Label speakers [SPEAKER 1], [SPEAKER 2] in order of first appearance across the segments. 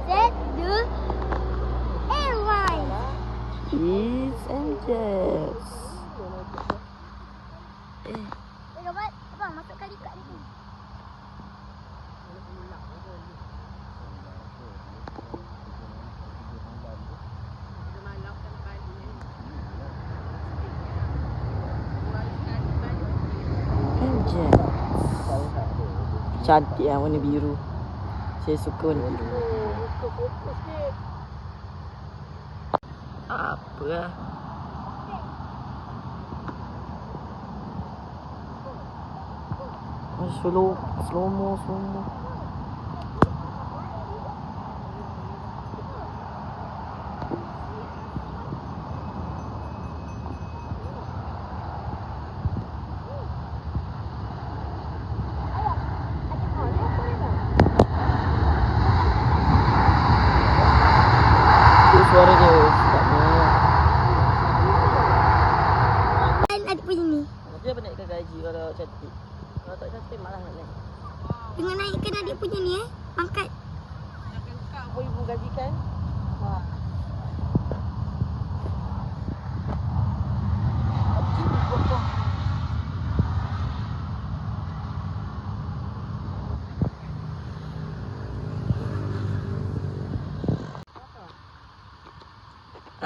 [SPEAKER 1] Set the airline.
[SPEAKER 2] Cheese and jets.
[SPEAKER 1] Robot, abang masuk kali kat ni.
[SPEAKER 2] Cantik lah warna biru. Saya suka warna biru. Apa lah. Slow mo. Suara dia sebabnya
[SPEAKER 1] Kan adik punya ni.
[SPEAKER 2] dia apa naikkan gaji kalau cantik. Kalau tak cantik malah nak naik.
[SPEAKER 1] Dengan naikkan adik punya ni angkat.
[SPEAKER 2] Jangan kak apa ibu gajikan. Wah.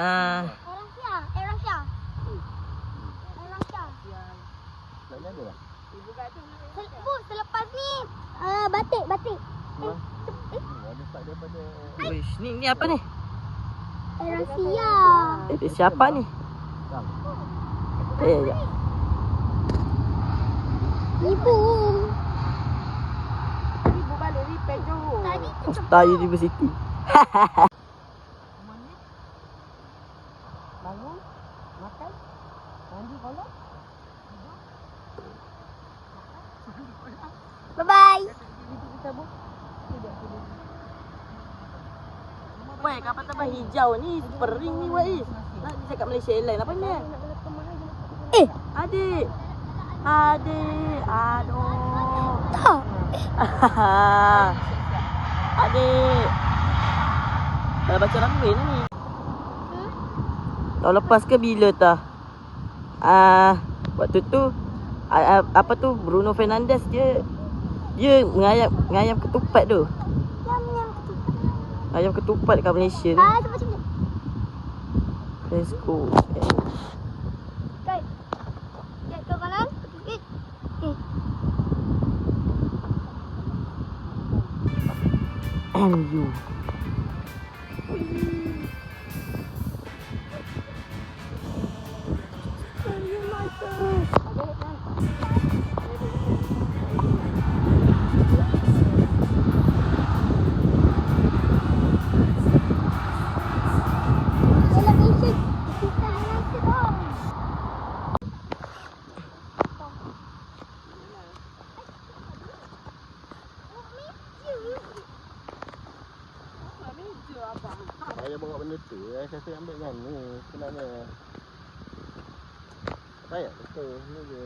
[SPEAKER 1] Air Asia. Selepas ni batik.
[SPEAKER 2] Wish, ni apa ni?
[SPEAKER 1] Air Asia.
[SPEAKER 2] Siapa ni? Ya.
[SPEAKER 1] Ibu.
[SPEAKER 3] Ibu balik repair Johor.
[SPEAKER 1] Tadi tu
[SPEAKER 2] Star University.
[SPEAKER 3] Bangun, makan, mandi kolak.
[SPEAKER 1] bye-bye.
[SPEAKER 2] Weh, kapal terbang hijau ni spring ni weh. Nak cakap Malaysia Airlines apa ni? Adik. Aduh.
[SPEAKER 1] Tak.
[SPEAKER 2] Adik. Dah baca ramen ni. Tahun lepas ke bila tah? Waktu tu apa tu Bruno Fernandes dia ngayam ketupat tu. Ayam ketupat kat Malaysia tu.
[SPEAKER 1] Cepat.
[SPEAKER 2] Let's go.
[SPEAKER 1] Guys. Lihat ke kanan. Sikit.
[SPEAKER 2] And you.
[SPEAKER 4] Saya bawa benda tu, saya ambil kan ni sebenarnya. Saya betul ni je.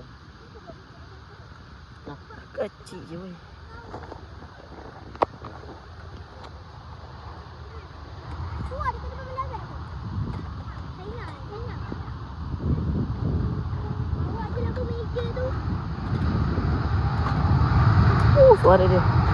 [SPEAKER 2] Kecil je weh. Suara dia.